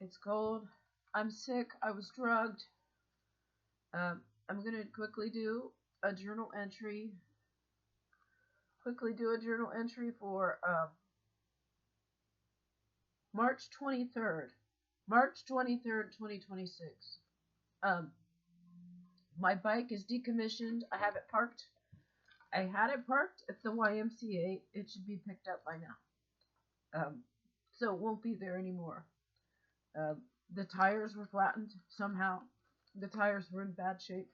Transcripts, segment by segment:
It's cold. I'm sick. I was drugged. I'm gonna quickly do a journal entry. Quickly do a journal entry for March 23rd. March 23rd, 2026. Um, my bike is decommissioned. I have it parked. I had it parked at the YMCA. It should be picked up by now. So it won't be there anymore. Um, the tires were flattened somehow. The tires were in bad shape,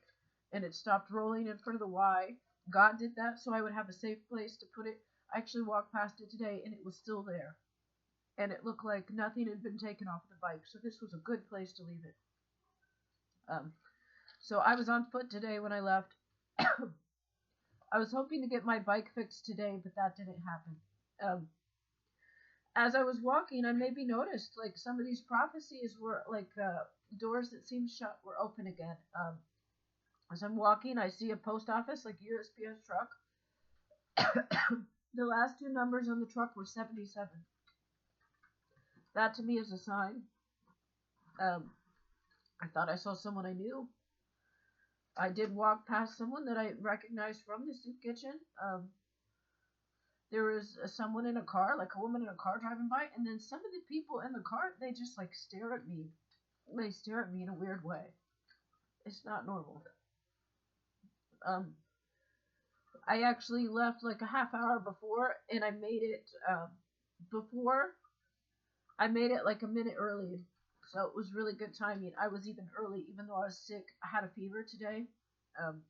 and it stopped rolling in front of the Y. God did that so I would have a safe place to put it. I actually walked past it today, and it was still there, and it looked like nothing had been taken off the bike. So this was a good place to leave it. Um, so I was on foot today when I left. I was hoping to get my bike fixed today, but that didn't happen. Um, as I was walking, I maybe noticed like some of these prophecies were like doors that seemed shut were open again. As I'm walking, I see a post office, like USPS truck. The last two numbers on the truck were 77. That to me is a sign. Um, I thought I saw someone I knew. I did walk past someone that I recognized from the soup kitchen. There was someone in a car, like a woman in a car driving by, and then some of the people in the car, they just like stare at me. They stare at me in a weird way. It's not normal. Um, I actually left like a half hour before, and I made it before. I made it like a minute early, so it was really good timing. I was even early, even though I was sick. I had a fever today. Um,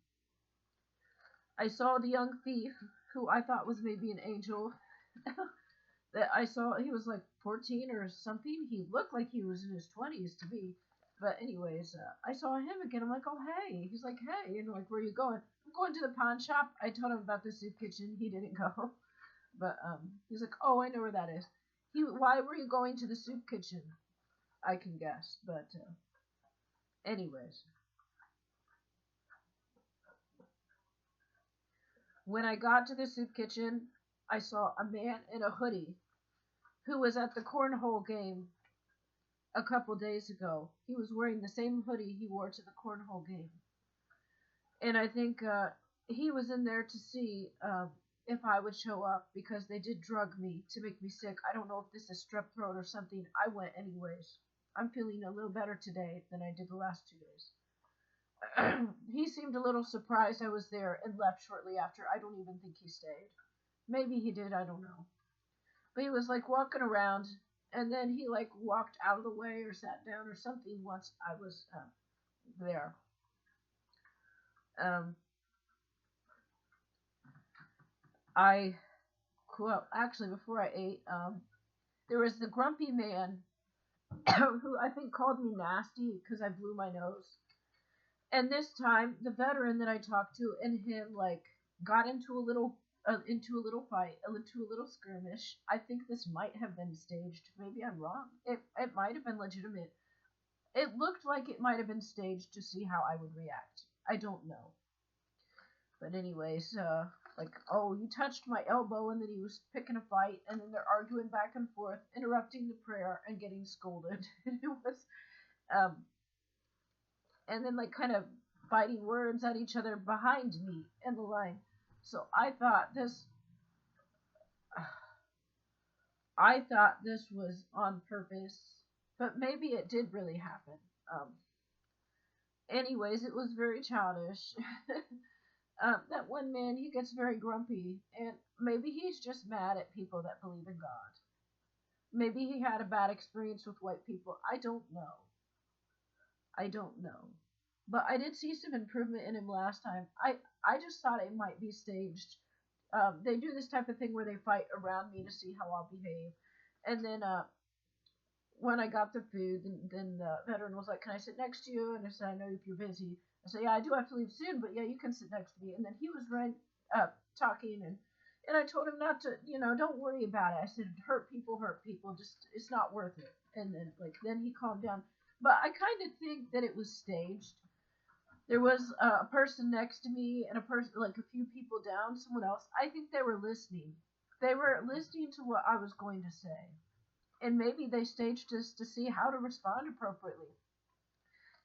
I saw the young thief, who I thought was maybe an angel. That I saw, he was like 14 or something. He looked like he was in his 20s to me. But anyways, I saw him again. I'm like, oh hey. He's like, hey, and like, where are you going? I'm going to the pawn shop. I told him about the soup kitchen. He didn't go, but he's like, oh, I know where that is. Why were you going to the soup kitchen? I can guess, but anyways, when I got to the soup kitchen, I saw a man in a hoodie who was at the cornhole game a couple days ago. He was wearing the same hoodie he wore to the cornhole game. And I think he was in there to see if I would show up because they did drug me to make me sick. I don't know if this is strep throat or something. I went anyways. I'm feeling a little better today than I did the last 2 days. He seemed a little surprised I was there and left shortly after. I don't even think he stayed. Maybe he did, I don't know. But he was like walking around, and then he like walked out of the way or sat down or something once I was there. Um, I well, actually, before I ate, there was the grumpy man who I think called me nasty because I blew my nose. And this time, the veteran that I talked to and him like got into a little fight, into a little skirmish. I think this might have been staged. Maybe I'm wrong. It might have been legitimate. It looked like it might have been staged to see how I would react. I don't know. But anyways, like, oh, you touched my elbow, and then he was picking a fight, and then they're arguing back and forth, interrupting the prayer and getting scolded. It was, um, and then like kind of biting words at each other behind me in the line. So I thought this was on purpose, but maybe it did really happen. Anyways, it was very childish. That one man, he gets very grumpy, and maybe he's just mad at people that believe in God. Maybe he had a bad experience with white people. I don't know. I don't know. But I did see some improvement in him last time. I just thought it might be staged. They do this type of thing where they fight around me to see how I'll behave. And then when I got the food, then the veteran was like, "Can I sit next to you?" And I said, "I know if you're busy." I said, "Yeah, I do have to leave soon, but yeah, you can sit next to me." And then he was right talking, and I told him not to, don't worry about it. I said, hurt people. Just it's not worth it. And then then he calmed down. But I kind of think that it was staged. There was a person next to me and a person like a few people down, someone else. I think they were listening. They were listening to what I was going to say. and maybe they staged this to see how to respond appropriately.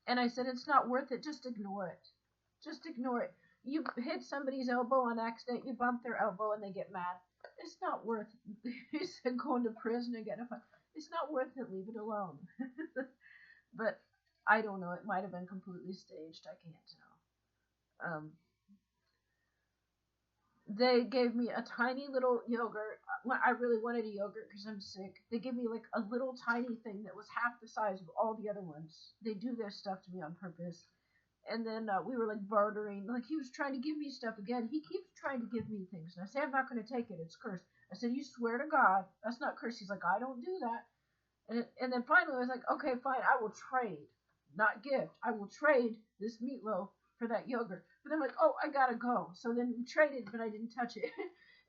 And I said, it's not worth it. Just ignore it. Just ignore it. You hit somebody's elbow on accident, you bump their elbow, and they get mad. It's not worth it. He said going to prison and getting a fine. It's not worth it. Leave it alone. But I don't know. It might have been completely staged. I can't tell. They gave me a tiny little yogurt. I really wanted a yogurt because I'm sick. They gave me like a little tiny thing that was half the size of all the other ones. They do their stuff to me on purpose. And then we were like bartering. Like he was trying to give me stuff again. He keeps trying to give me things. And I say, I'm not going to take it. It's cursed. I said, you swear to God. That's not cursed. He's like, I don't do that. And then finally I was like, okay, fine. I will trade. Not gift. I will trade this meatloaf for that yogurt. But I'm like, oh, I gotta go. So then we traded, but I didn't touch it.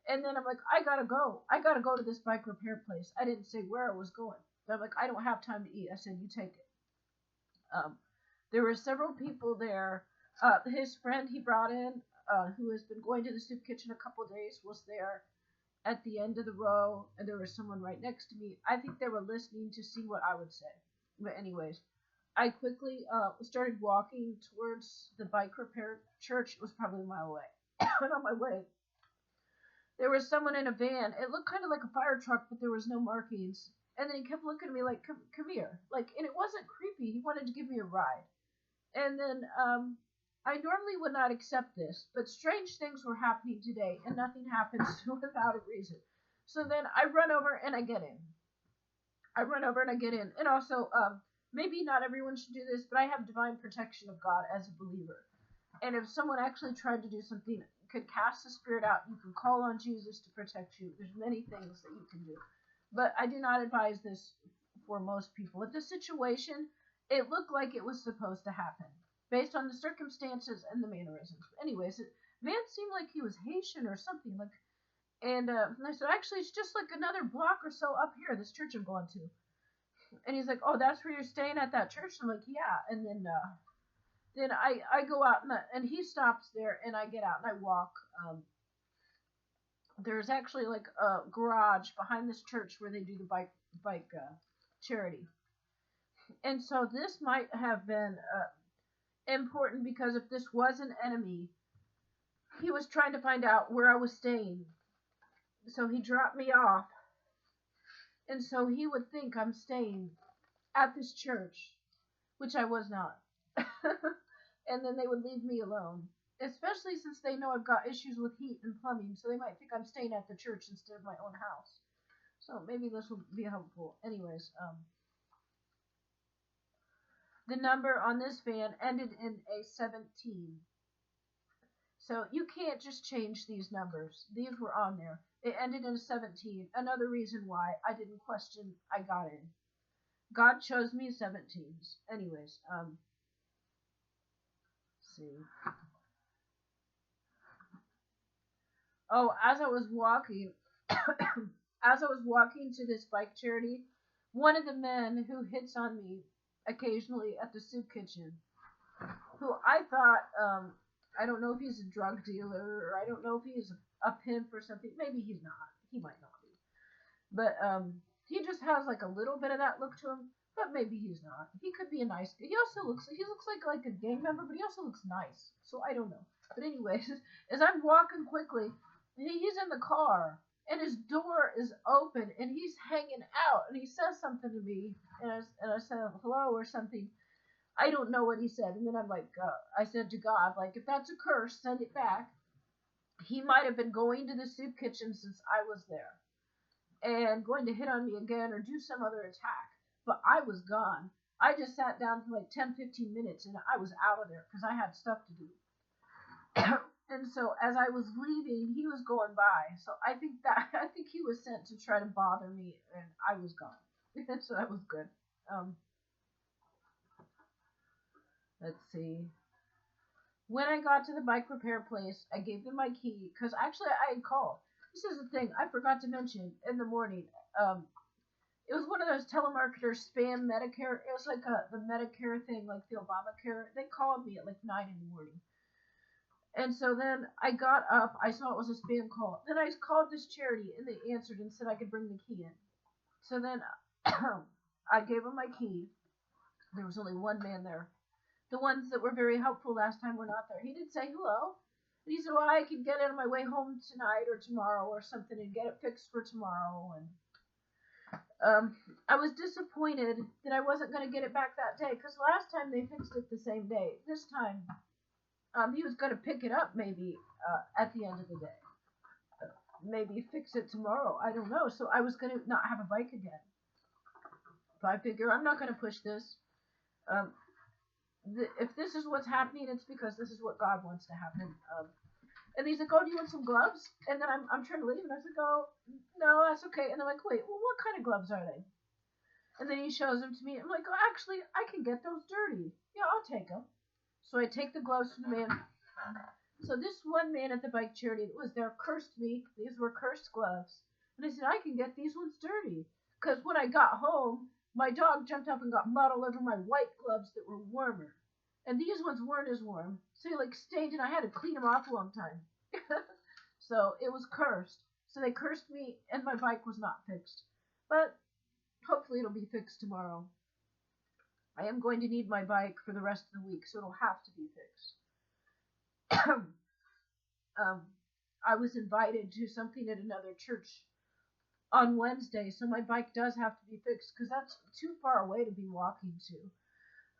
And then I'm like, I gotta go. I gotta go to this bike repair place. I didn't say where I was going. But I'm like, I don't have time to eat. I said, you take it. There were several people there. His friend he brought in, who has been going to the soup kitchen a couple of days, was there at the end of the row. And there was someone right next to me. I think they were listening to see what I would say. But anyways, I quickly started walking towards the bike repair church. It was probably a mile away. And on my way, there was someone in a van. It looked kind of like a fire truck, but there was no markings. And then he kept looking at me like, come here. Like, and it wasn't creepy. He wanted to give me a ride. And then I normally would not accept this, but strange things were happening today, and nothing happens without a reason. So then I run over and I get in. And also, maybe not everyone should do this, but I have divine protection of God as a believer. And if someone actually tried to do something, could cast the spirit out, you can call on Jesus to protect you. There's many things that you can do. But I do not advise this for most people. At this situation, it looked like it was supposed to happen, based on the circumstances and the mannerisms. Anyways, man seemed like he was Haitian or something. And I said, actually, it's just like another block or so up here, this church I'm going to. And he's like, oh, that's where you're staying at that church? I'm like, yeah. And then I go out, and he stops there, and I get out, and I walk. There's actually like a garage behind this church where they do the bike charity. And so this might have been important, because if this was an enemy, he was trying to find out where I was staying. So he dropped me off. And so he would think I'm staying at this church, which I was not. And then they would leave me alone, especially since they know I've got issues with heat and plumbing, so they might think I'm staying at the church instead of my own house. So maybe this will be helpful. Anyways, the number on this van ended in a 17. So you can't just change these numbers. These were on there. It ended in a 17. Another reason why I didn't question, I got in. God chose me 17s. Anyways, let's see. Oh, as I was walking to this bike charity, one of the men who hits on me occasionally at the soup kitchen, who I thought, I don't know if he's a drug dealer, or I don't know if he's a pimp or something. Maybe he's not. He might not be. But he just has like a little bit of that look to him. But maybe he's not. He could be a nice guy. He looks like a gang member, but he also looks nice. So I don't know. But anyways, as I'm walking quickly, he's in the car, and his door is open, and he's hanging out, and he says something to me, and I said hello or something. I don't know what he said, and then I'm like, I said to God, like, if that's a curse, send it back. He might have been going to the soup kitchen since I was there, and going to hit on me again or do some other attack. But I was gone. I just sat down for like 10-15 minutes, and I was out of there because I had stuff to do. And so as I was leaving, he was going by. So I think he was sent to try to bother me, and I was gone. So that was good. Let's see. When I got to the bike repair place, I gave them my key, because actually I had called. This is the thing I forgot to mention in the morning. It was one of those telemarketers spam Medicare. It was like the Medicare thing, like the Obamacare. They called me at like 9 in the morning. And so then I got up. I saw it was a spam call. Then I called this charity, and they answered and said I could bring the key in. So then I gave him my key. There was only one man there. The ones that were very helpful last time were not there. He did say hello. And he said, well, I could get it on my way home tonight or tomorrow or something and get it fixed for tomorrow. And I was disappointed that I wasn't going to get it back that day because last time they fixed it the same day. This time, he was going to pick it up maybe at the end of the day. Maybe fix it tomorrow. I don't know. So I was going to not have a bike again. But I figure I'm not going to push this. If this is what's happening, it's because this is what God wants to happen. And he's like, oh, do you want some gloves? And then I'm trying to leave, and I was like, oh, no, that's okay. And I'm like, wait, well, what kind of gloves are they? And then he shows them to me. I'm like, oh, actually, I can get those dirty. Yeah, I'll take them. So I take the gloves from the man. So this one man at the bike charity that was there cursed me. These were cursed gloves. And I said, I can get these ones dirty. Because when I got home, my dog jumped up and got mud all over my white gloves that were warmer. And these ones weren't as warm. So they like stained and I had to clean them off a long time. So it was cursed. So they cursed me and my bike was not fixed. But hopefully it'll be fixed tomorrow. I am going to need my bike for the rest of the week, so it'll have to be fixed. I was invited to something at another church on Wednesday, so my bike does have to be fixed because that's too far away to be walking to.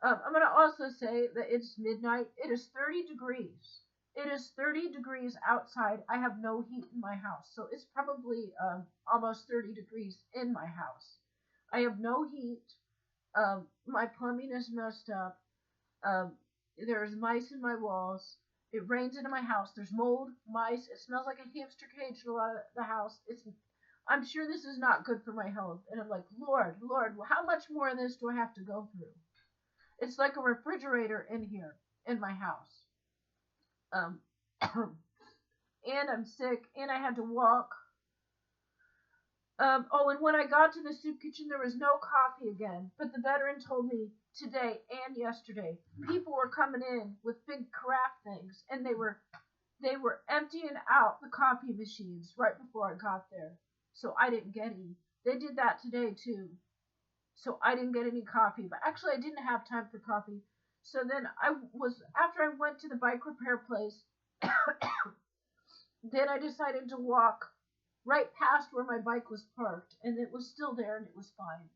I'm going to also say that it's midnight. It is 30 degrees. It is 30 degrees outside. I have no heat in my house, so it's probably almost 30 degrees in my house. I have no heat. My plumbing is messed up. There's mice in my walls. It rains into my house. There's mold, mice. It smells like a hamster cage in a lot of the house. I'm sure this is not good for my health. And I'm like, Lord, how much more of this do I have to go through? It's like a refrigerator in here, in my house. And I'm sick, and I had to walk. And when I got to the soup kitchen, there was no coffee again. But the veteran told me today and yesterday, people were coming in with big carafe things, and they were emptying out the coffee machines right before I got there. So I didn't get any. They did that today too. So I didn't get any coffee. But actually, I didn't have time for coffee. So then after I went to the bike repair place, then I decided to walk right past where my bike was parked, and it was still there, and it was fine.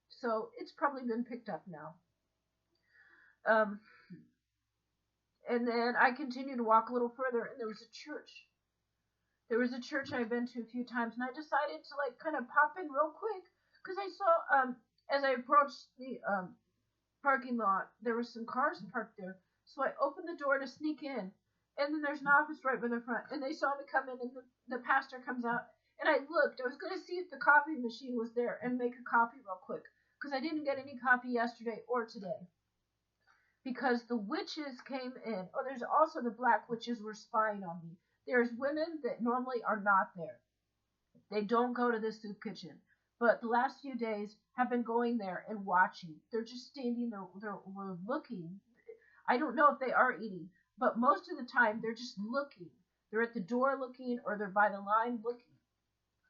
So it's probably been picked up now. And then I continued to walk a little further, and there was a church. There was a church I've been to a few times, and I decided to like kind of pop in real quick because I saw as I approached the parking lot, there were some cars parked there. So I opened the door to sneak in, and then there's an office right by the front, and they saw me come in, and the pastor comes out, and I looked. I was going to see if the coffee machine was there and make a coffee real quick because I didn't get any coffee yesterday or today. Because the witches came in. Oh, there's also the black witches were spying on me. There's women that normally are not there. They don't go to this soup kitchen. But the last few days have been going there and watching. They're just standing there. They're looking. I don't know if they are eating. But most of the time, they're just looking. They're at the door looking, or they're by the line looking.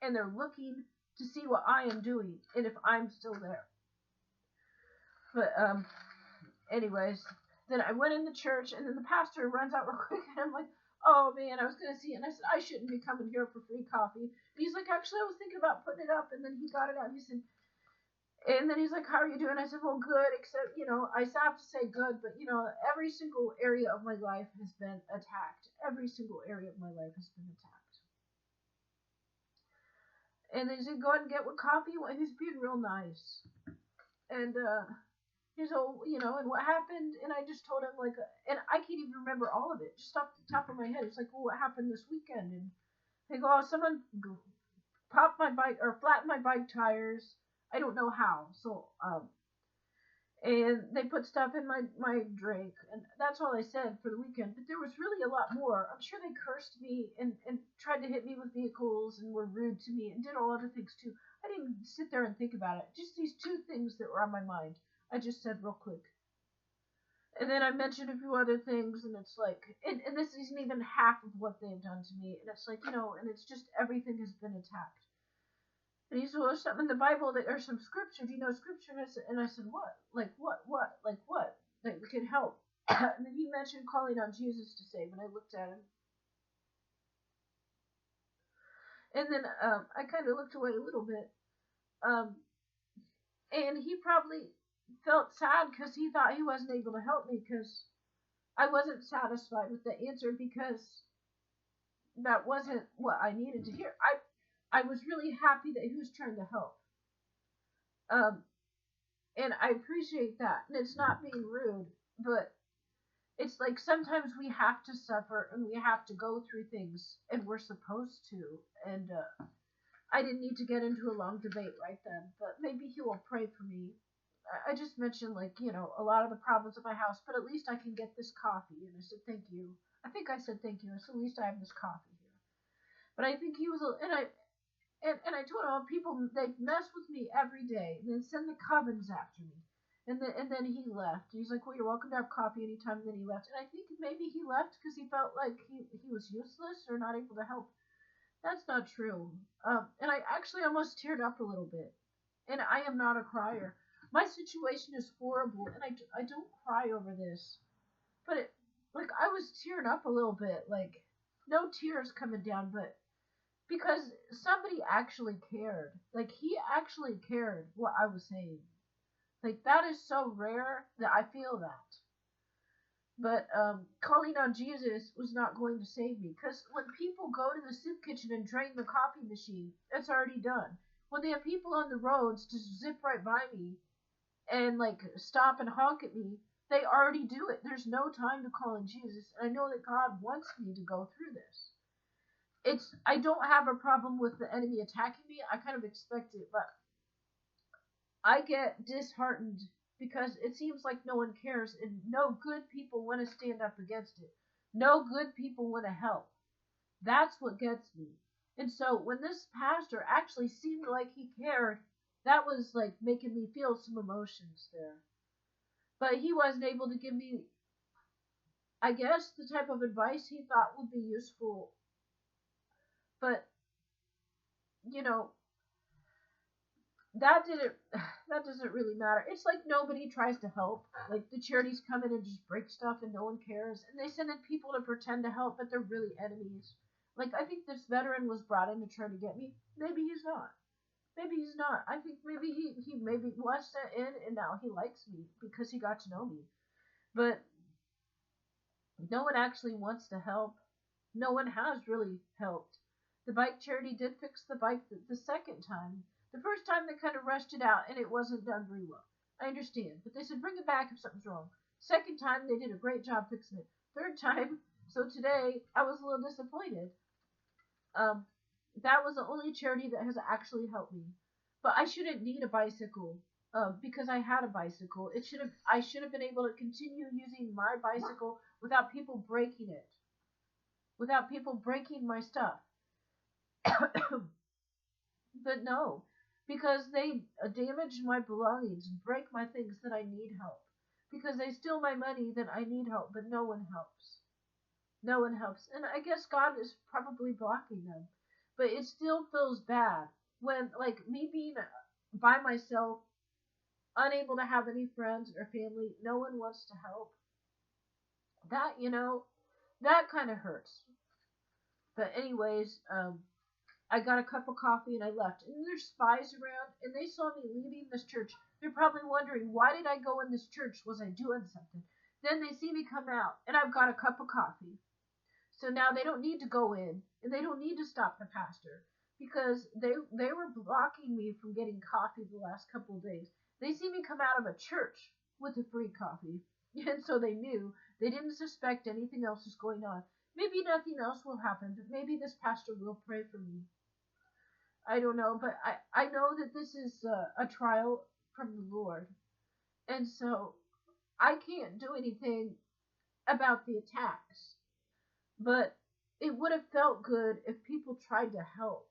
And they're looking to see what I am doing and if I'm still there. But, anyways, then I went in the church, and then the pastor runs out real quick, and I'm like, oh man, I was going to see it, and I said, I shouldn't be coming here for free coffee. And he's like, actually, I was thinking about putting it up, and then he got it out, and he said, and then he's like, how are you doing? I said, well, good, except, I have to say good, but, every single area of my life has been attacked. Every single area of my life has been attacked. And then he said, go ahead and get what coffee, and he's being real nice. And, he's all, and what happened, and I just told him, like, and I can't even remember all of it, just off the top of my head. It's like, well, what happened this weekend? And they go, oh, someone popped my bike, or flattened my bike tires. I don't know how. So, and they put stuff in my drink, and that's all I said for the weekend. But there was really a lot more. I'm sure they cursed me and tried to hit me with vehicles and were rude to me and did all other things too. I didn't sit there and think about it. Just these two things that were on my mind. I just said real quick. And then I mentioned a few other things, and it's like, and this isn't even half of what they've done to me. And it's like, and it's just everything has been attacked. And he said, well, there's something in the Bible that, or some scripture. Do you know scripture? And I said, what? Like what? What? Like what? That could help. And then he mentioned calling on Jesus to save, and I looked at him. And then I kind of looked away a little bit. Um, and he probably felt sad because he thought he wasn't able to help me because I wasn't satisfied with the answer because that wasn't what I needed to hear. I was really happy that he was trying to help. Um, and I appreciate that. And it's not being rude, but it's like sometimes we have to suffer and we have to go through things, and we're supposed to. And I didn't need to get into a long debate right then, but maybe he will pray for me. I just mentioned, like, a lot of the problems of my house, but at least I can get this coffee. And I said, thank you. I think I said thank you. I said, at least I have this coffee here. But I think he was, and I told him, people, they mess with me every day and then send the covens after me. And then he left. He's like, well, you're welcome to have coffee anytime. And then he left. And I think maybe he left because he felt like he was useless or not able to help. That's not true. And I actually almost teared up a little bit. And I am not a crier. My situation is horrible, and I don't cry over this. But like, I was tearing up a little bit. Like, no tears coming down, but because somebody actually cared. Like, he actually cared what I was saying. Like, that is so rare that I feel that. But calling on Jesus was not going to save me. Because when people go to the soup kitchen and drain the coffee machine, it's already done. When they have people on the roads to zip right by me and, like, stop and honk at me, they already do it. There's no time to call on Jesus. And I know that God wants me to go through this. I don't have a problem with the enemy attacking me. I kind of expect it, but I get disheartened because it seems like no one cares and no good people want to stand up against it. No good people want to help. That's what gets me. And so when this pastor actually seemed like he cared, that was like making me feel some emotions there. But he wasn't able to give me, I guess, the type of advice he thought would be useful. But, you know, that doesn't really matter. It's like nobody tries to help. Like, the charities come in and just break stuff and no one cares. And they send in people to pretend to help, but they're really enemies. Like, I think this veteran was brought in to try to get me. Maybe he's not. Maybe he's not. I think maybe he maybe was sent in and now he likes me because he got to know me. But no one actually wants to help. No one has really helped. The bike charity did fix the bike the second time. The first time they kind of rushed it out and it wasn't done very well. I understand. But they said bring it back if something's wrong. Second time they did a great job fixing it. Third time, so today I was a little disappointed. That was the only charity that has actually helped me. But I shouldn't need a bicycle because I had a bicycle. I should have been able to continue using my bicycle without people breaking it, without people breaking my stuff. But no, because they damage my belongings and break my things that I need help. Because they steal my money that I need help, but no one helps. No one helps. And I guess God is probably blocking them. But it still feels bad when, like, me being by myself, unable to have any friends or family, no one wants to help. That, that kind of hurts. But anyways, I got a cup of coffee and I left. And there's spies around, and they saw me leaving this church. They're probably wondering, why did I go in this church? Was I doing something? Then they see me come out, and I've got a cup of coffee. So now they don't need to go in, and they don't need to stop the pastor, because they were blocking me from getting coffee the last couple of days. They see me come out of a church with a free coffee, and so they knew. They didn't suspect anything else was going on. Maybe nothing else will happen, but maybe this pastor will pray for me. I don't know, but I know that this is a trial from the Lord. And so I can't do anything about the attacks. But it would have felt good if people tried to help.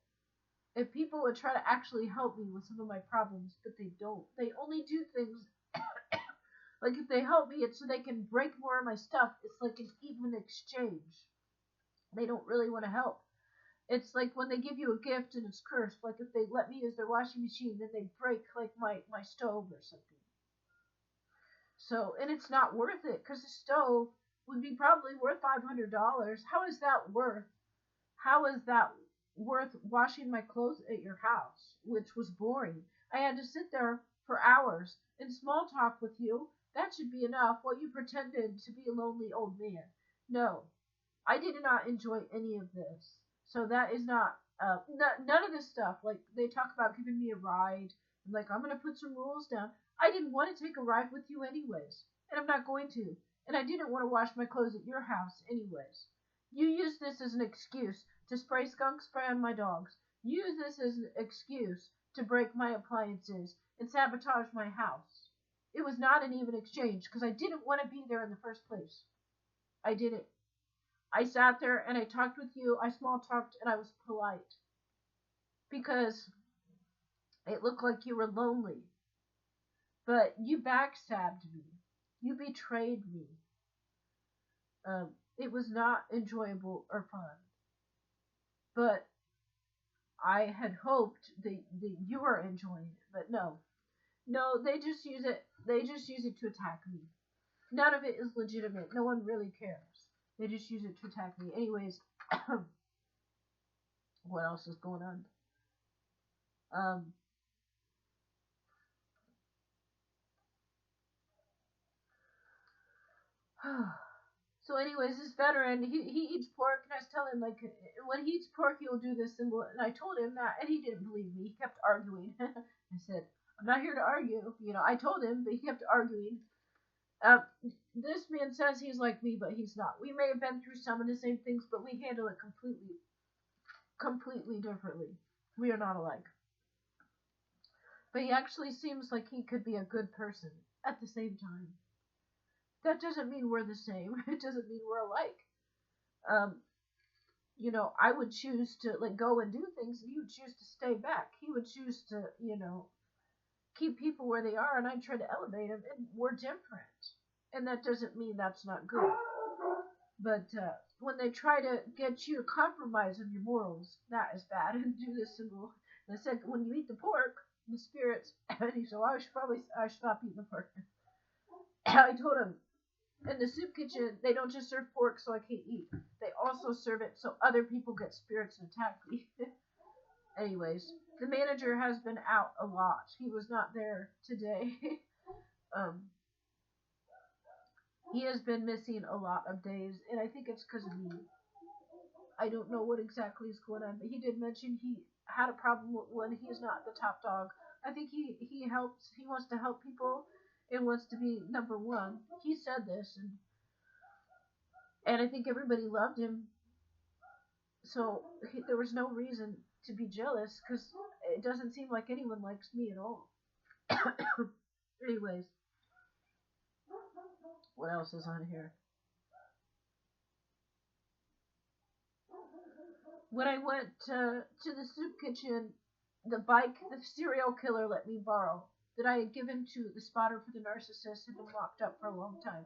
If people would try to actually help me with some of my problems, but they don't. They only do things like if they help me, it's so they can break more of my stuff. It's like an even exchange. They don't really want to help. It's like when they give you a gift and it's cursed. Like if they let me use their washing machine, then they break like my stove or something. So, and it's not worth it because the stove would be probably worth $500. How is that worth? How is that worth washing my clothes at your house, which was boring? I had to sit there for hours and small talk with you. That should be enough while you pretended to be a lonely old man. No, I did not enjoy any of this. So that is not, none of this stuff. Like they talk about giving me a ride, and like I'm gonna put some rules down. I didn't want to take a ride with you anyways, and I'm not going to. And I didn't want to wash my clothes at your house anyways. You use this as an excuse to spray skunk spray on my dogs. You use this as an excuse to break my appliances and sabotage my house. It was not an even exchange because I didn't want to be there in the first place. I didn't. I sat there and I talked with you. I small talked and I was polite because it looked like you were lonely. But you backstabbed me. You betrayed me. It was not enjoyable or fun. But I had hoped that you were enjoying it. But no. No, they just use it. They just use it to attack me. None of it is legitimate. No one really cares. They just use it to attack me. Anyways, what else is going on? So anyways, this veteran, he eats pork, and I was telling him, like, when he eats pork, he'll do this, and I told him that, and he didn't believe me. He kept arguing. I said, I'm not here to argue. You know, I told him, but he kept arguing. This man says he's like me, but he's not. We may have been through some of the same things, but we handle it completely differently. We are not alike. But he actually seems like he could be a good person at the same time. That doesn't mean we're the same. It doesn't mean we're alike. You know, I would choose to like go and do things, and he would choose to stay back. He would choose to, you know, keep people where they are, and I try to elevate them, and we're different. And that doesn't mean that's not good. But when they try to get you to compromise on your morals, that is bad. And do this symbol. And I said, when you eat the pork, the spirits, and he said, well, I should stop eating the pork. I told him, in the soup kitchen, they don't just serve pork so I can't eat. They also serve it so other people get spirits and attack me. Anyways, the manager has been out a lot. He was not there today. He has been missing a lot of days, and I think it's because of me. I don't know what exactly is going on, but he did mention he had a problem when he's not the top dog. I think he helps. He wants to help people and wants to be number one. He said this, and I think everybody loved him. So there was no reason to be jealous because it doesn't seem like anyone likes me at all. Anyways, what else is on here? When I went to the soup kitchen, the bike the serial killer let me borrow that I had given to the spotter for the narcissist had been locked up for a long time.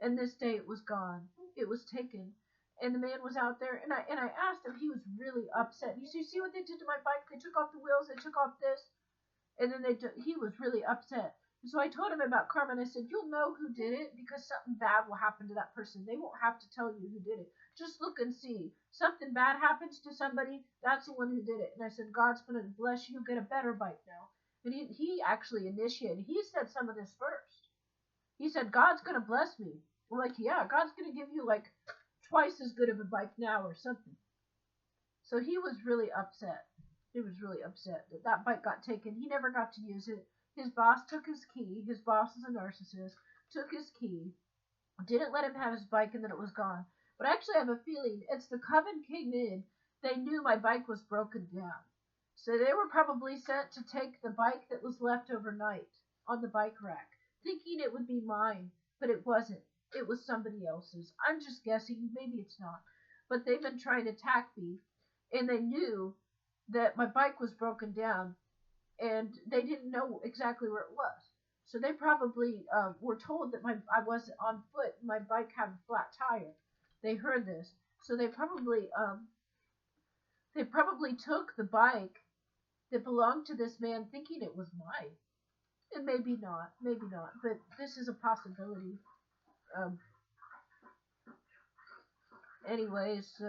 And this day it was gone. It was taken. And the man was out there, and I asked him. He was really upset. You see what they did to my bike? They took off the wheels. They took off this, and then he was really upset. And so I told him about karma, and I said, you'll know who did it because something bad will happen to that person. They won't have to tell you who did it. Just look and see. Something bad happens to somebody, that's the one who did it. And I said, God's going to bless you. Get a better bike now. And he actually initiated. He said some of this first. He said, God's going to bless me. I'm like, yeah, God's going to give you like twice as good of a bike now or something. So he was really upset. He was really upset that that bike got taken. He never got to use it. His boss took his key. His boss is a narcissist. Took his key. Didn't let him have his bike, and then it was gone. But I actually have a feeling it's the coven came in. They knew my bike was broken down. So they were probably sent to take the bike that was left overnight on the bike rack, thinking it would be mine, but it wasn't. It was somebody else's. I'm just guessing. Maybe it's not. But they've been trying to attack me, and they knew that my bike was broken down, and they didn't know exactly where it was. So they probably were told that I wasn't on foot. My bike had a flat tire. They heard this. So they probably They probably took the bike that belonged to this man thinking it was mine. And maybe not, but this is a possibility. Um, anyways,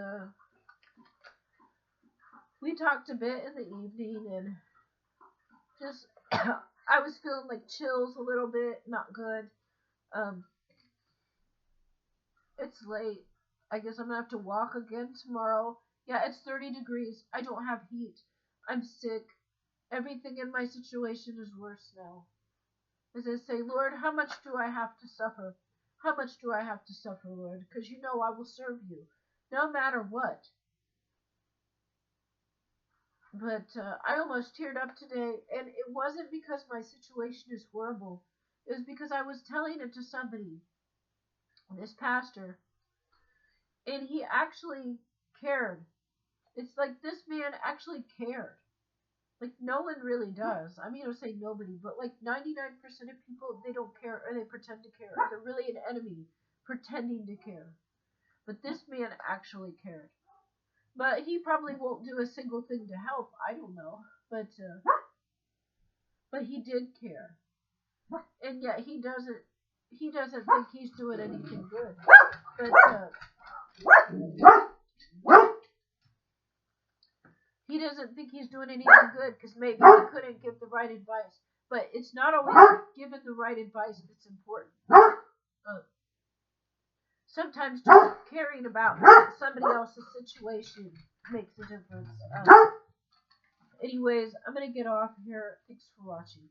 we talked a bit in the evening, and just, I was feeling like chills a little bit, not good. Um, it's late. I guess I'm gonna have to walk again tomorrow. Yeah, it's 30 degrees. I don't have heat. I'm sick. Everything in my situation is worse now. As I say, Lord, how much do I have to suffer? How much do I have to suffer, Lord? Because you know I will serve you, no matter what. But I almost teared up today, and it wasn't because my situation is horrible. It was because I was telling it to somebody, this pastor, and he actually cared. It's like this man actually cared. Like, no one really does. I mean, I would say nobody, but like 99% of people, they don't care, or they pretend to care, or they're really an enemy pretending to care. But this man actually cared. But he probably won't do a single thing to help. I don't know. But he did care. And yet he doesn't think he's doing anything good. But he doesn't think he's doing anything good because maybe he couldn't give the right advice. But it's not always giving the right advice that's important. Sometimes just caring about somebody else's situation makes a difference. Anyways, I'm going to get off here. Thanks for watching.